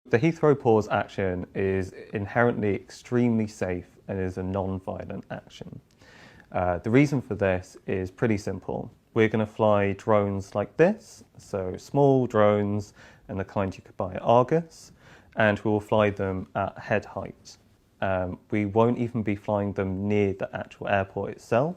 The Heathrow pause action is inherently extremely safe and is a non-violent action. The reason for this is pretty simple. We're going to fly drones like this, so small drones and the kind you could buy at Argus, and we will fly them at head height. We won't even be flying them near the actual airport itself.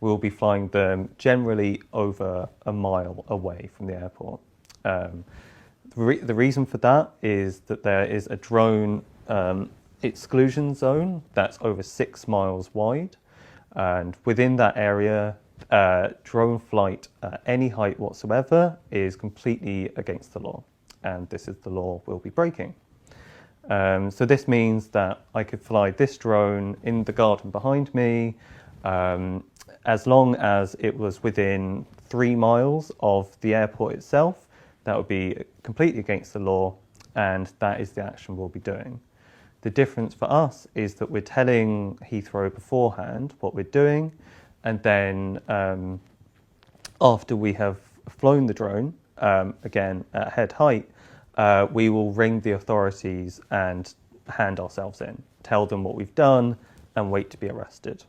We'll be flying them generally over a mile away from the airport. The reason for that is that there is a drone exclusion zone that's over 6 miles wide, and within that area, drone flight at any height whatsoever is completely against the law, and this is the law we'll be breaking. So this means that I could fly this drone in the garden behind me as long as it was within 3 miles of the airport itself. That would be completely against the law, and that is the action we'll be doing. The difference for us is that we're telling Heathrow beforehand what we're doing, and then after we have flown the drone, again at head height, we will ring the authorities and hand ourselves in, tell them what we've done, and wait to be arrested.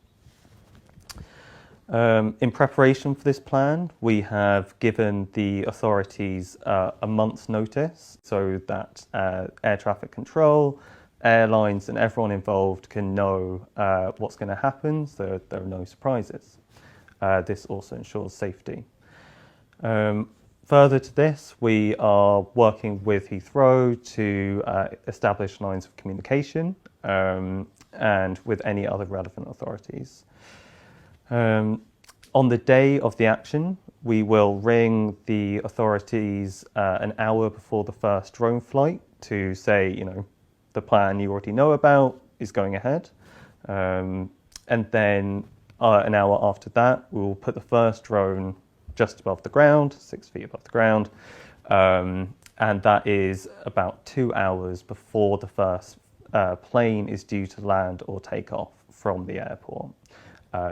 In preparation for this plan, we have given the authorities a month's notice so that air traffic control, airlines and everyone involved can know what's going to happen, so there are no surprises. This also ensures safety. Further to this, we are working with Heathrow to establish lines of communication and with any other relevant authorities. On the day of the action, we will ring the authorities an hour before the first drone flight to say, the plan you already know about is going ahead. And then an hour after that, we'll put the first drone just above the ground, 6 feet above the ground. And that is about 2 hours before the first plane is due to land or take off from the airport.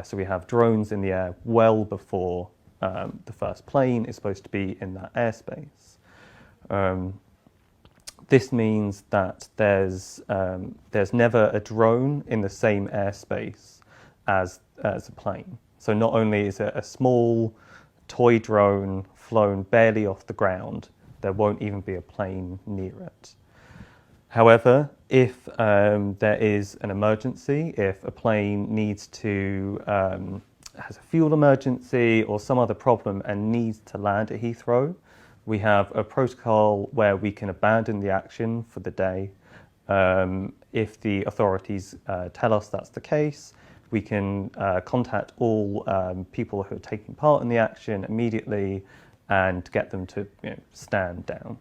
So we have drones in the air well before the first plane is supposed to be in that airspace. This means that there's never a drone in the same airspace as a plane. So not only is it a small toy drone flown barely off the ground, there won't even be a plane near it. However, if there is an emergency, if a plane needs to, has a fuel emergency or some other problem and needs to land at Heathrow, we have a protocol where we can abandon the action for the day. If the authorities tell us that's the case, we can contact all people who are taking part in the action immediately and get them to stand down.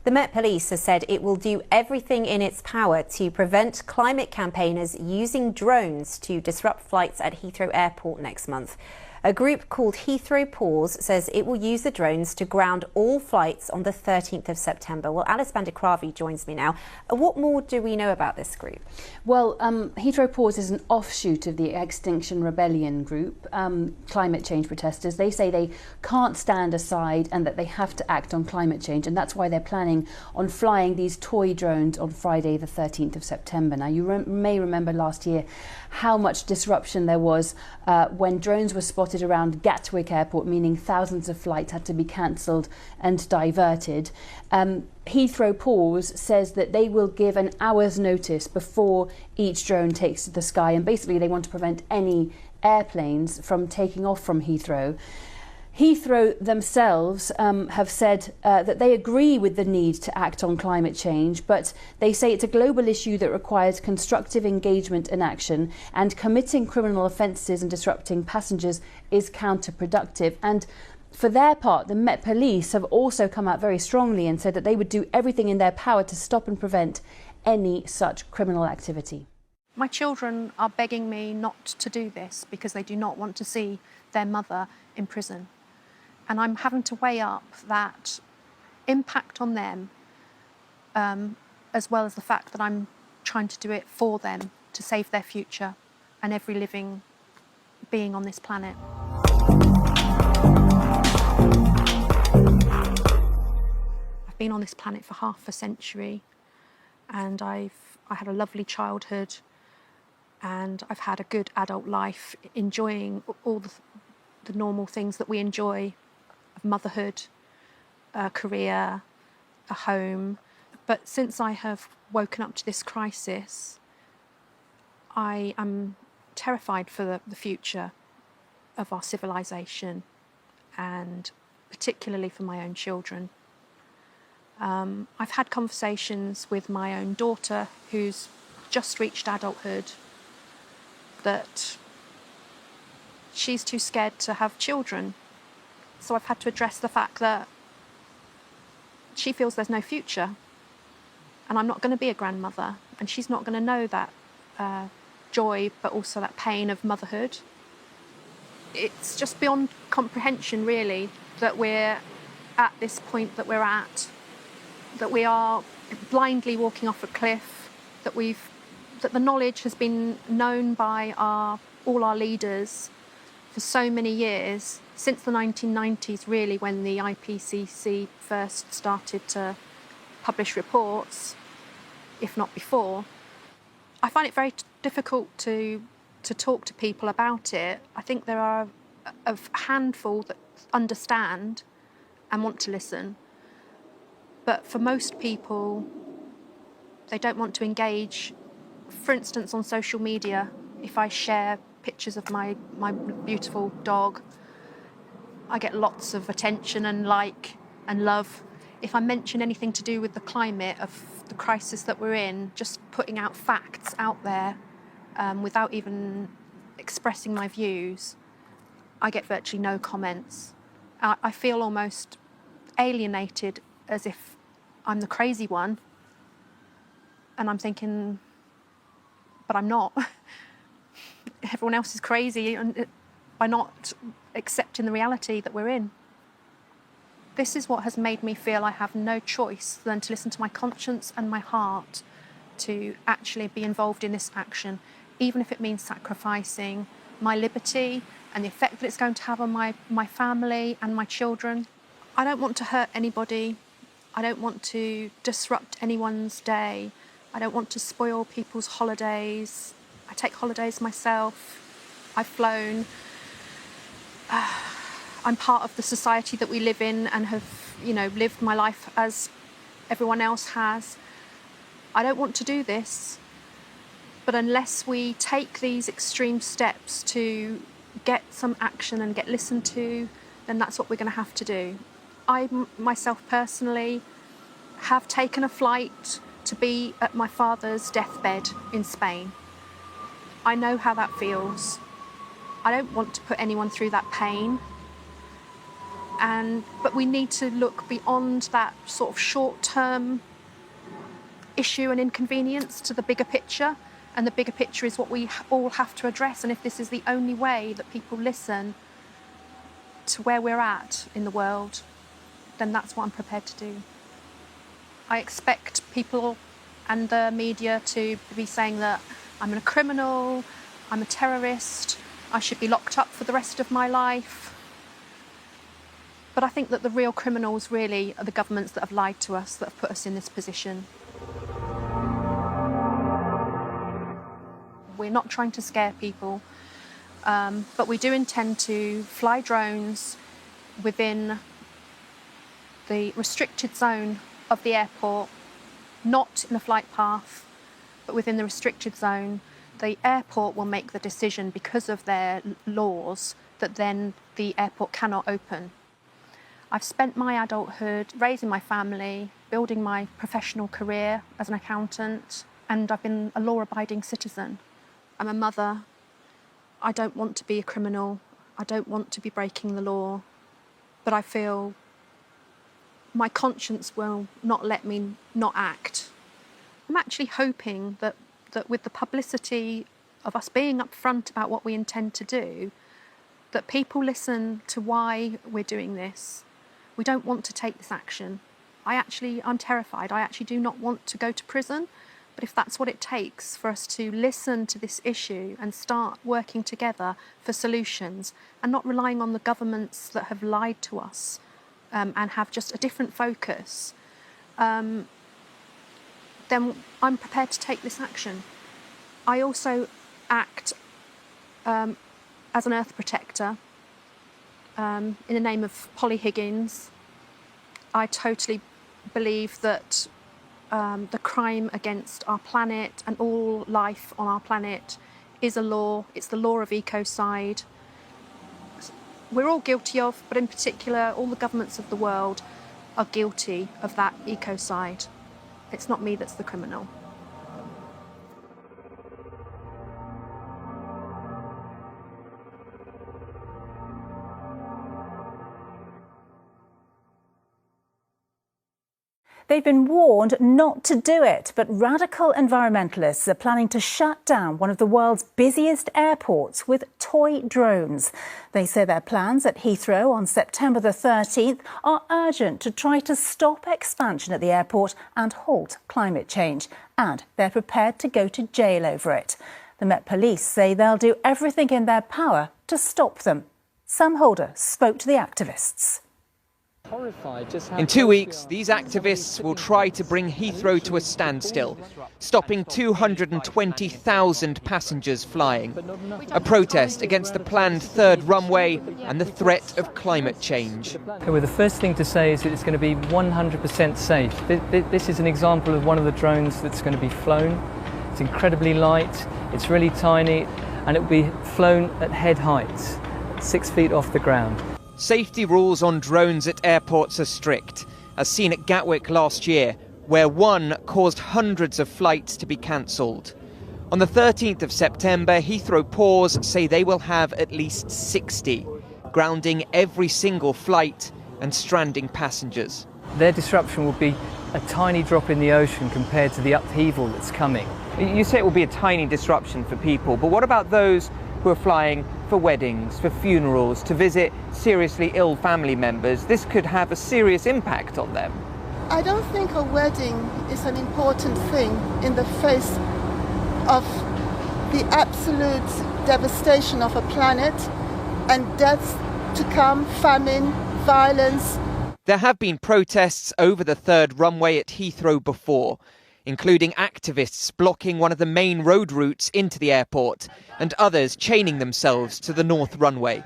The Met Police has said it will do everything in its power to prevent climate campaigners using drones to disrupt flights at Heathrow Airport next month. A group called Heathrow Pause says it will use the drones to ground all flights on the 13th of September. Well, Alice Bandikravi joins me now. What more do we know about this group? Well, Heathrow Pause is an offshoot of the Extinction Rebellion group, climate change protesters. They say they can't stand aside and that they have to act on climate change, and that's why they're planning on flying these toy drones on Friday the 13th of September. Now, you may remember last year how much disruption there was when drones were spotted around Gatwick Airport, meaning thousands of flights had to be cancelled and diverted. Heathrow Pause says that they will give an hour's notice before each drone takes to the sky, and basically they want to prevent any airplanes from taking off from Heathrow. Heathrow themselves have said that they agree with the need to act on climate change, but they say it's a global issue that requires constructive engagement and action, and committing criminal offences and disrupting passengers is counterproductive. And for their part, the Met Police have also come out very strongly and said that they would do everything in their power to stop and prevent any such criminal activity. My children are begging me not to do this because they do not want to see their mother in prison. And I'm having to weigh up that impact on them, as well as the fact that I'm trying to do it for them to save their future and every living being on this planet. been on this planet for half a century, and I had a lovely childhood, and I've had a good adult life, enjoying all the normal things that we enjoy of motherhood, a career, a home. But since I have woken up to this crisis, I am terrified for the future of our civilization, and particularly for my own children. I've had conversations with my own daughter, who's just reached adulthood, that she's too scared to have children. So I've had to address the fact that she feels there's no future, and I'm not going to be a grandmother, and she's not going to know that joy, but also that pain of motherhood. It's just beyond comprehension, really, that we're at this point that we're at, that we are blindly walking off a cliff, that the knowledge has been known by all our leaders for so many years, since the 1990s, really, when the IPCC first started to publish reports, if not before. I find it very difficult to talk to people about it. I think there are a handful that understand and want to listen. But for most people, they don't want to engage. For instance, on social media, if I share pictures of my beautiful dog, I get lots of attention and like and love. If I mention anything to do with the climate, of the crisis that we're in, just putting out facts out there without even expressing my views, I get virtually no comments. I feel almost alienated, as if I'm the crazy one. And I'm thinking, but I'm not. Everyone else is crazy by not accepting the reality that we're in. This is what has made me feel I have no choice than to listen to my conscience and my heart to actually be involved in this action, even if it means sacrificing my liberty and the effect that it's going to have on my family and my children. I don't want to hurt anybody. I don't want to disrupt anyone's day. I don't want to spoil people's holidays. I take holidays myself. I've flown. I'm part of the society that we live in and have, lived my life as everyone else has. I don't want to do this. But unless we take these extreme steps to get some action and get listened to, then that's what we're going to have to do. I myself personally have taken a flight to be at my father's deathbed in Spain. I know how that feels. I don't want to put anyone through that pain. But we need to look beyond that sort of short-term issue and inconvenience to the bigger picture. And the bigger picture is what we all have to address. And if this is the only way that people listen to where we're at in the world, then that's what I'm prepared to do. I expect people and the media to be saying that I'm a criminal, I'm a terrorist, I should be locked up for the rest of my life. But I think that the real criminals really are the governments that have lied to us, that have put us in this position. We're not trying to scare people, but we do intend to fly drones within the restricted zone of the airport, not in the flight path, but within the restricted zone. The airport will make the decision, because of their laws, that then the airport cannot open. I've spent my adulthood raising my family, building my professional career as an accountant, and I've been a law-abiding citizen. I'm a mother. I don't want to be a criminal. I don't want to be breaking the law. But I feel my conscience will not let me not act. I'm actually hoping that with the publicity of us being upfront about what we intend to do, that people listen to why we're doing this. We don't want to take this action. I'm terrified. I actually do not want to go to prison. But if that's what it takes for us to listen to this issue and start working together for solutions, and not relying on the governments that have lied to us and have just a different focus, then I'm prepared to take this action. I also act as an earth protector in the name of Polly Higgins. I totally believe that the crime against our planet and all life on our planet is a law. It's the law of ecocide. We're all guilty of, but in particular, all the governments of the world are guilty of that ecocide. It's not me that's the criminal. They've been warned not to do it, but radical environmentalists are planning to shut down one of the world's busiest airports with toy drones. They say their plans at Heathrow on September the 13th are urgent to try to stop expansion at the airport and halt climate change. And they're prepared to go to jail over it. The Met Police say they'll do everything in their power to stop them. Sam Holder spoke to the activists. In 2 weeks, these activists will try to bring Heathrow to a standstill, stopping 220,000 passengers flying. A protest against the planned third runway and the threat of climate change. Well, the first thing to say is that it's going to be 100% safe. This is an example of one of the drones that's going to be flown. It's incredibly light, it's really tiny, and it will be flown at head height, 6 feet off the ground. Safety rules on drones at airports are strict, as seen at Gatwick last year, where one caused hundreds of flights to be cancelled. On the 13th of September, Heathrow Paws say they will have at least 60, grounding every single flight and stranding passengers. Their disruption will be a tiny drop in the ocean compared to the upheaval that's coming. You say it will be a tiny disruption for people, but what about those who are flying for weddings, for funerals, to visit seriously ill family members? This could have a serious impact on them. I don't think a wedding is an important thing in the face of the absolute devastation of a planet and deaths to come, famine, violence. There have been protests over the third runway at Heathrow before, including activists blocking one of the main road routes into the airport and others chaining themselves to the north runway.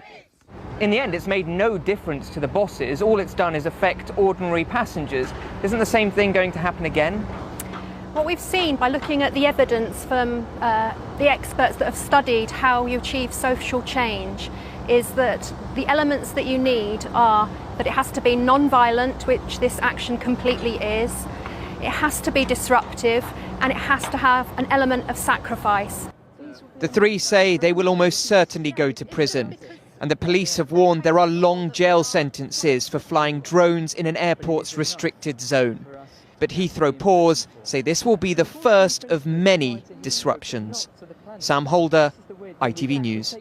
In the end, it's made no difference to the bosses. All it's done is affect ordinary passengers. Isn't the same thing going to happen again? What we've seen by looking at the evidence from the experts that have studied how you achieve social change is that the elements that you need are that it has to be non-violent, which this action completely is. It has to be disruptive, and it has to have an element of sacrifice. The three say they will almost certainly go to prison, and the police have warned there are long jail sentences for flying drones in an airport's restricted zone. But Heathrow Paws say this will be the first of many disruptions. Sam Holder, ITV News.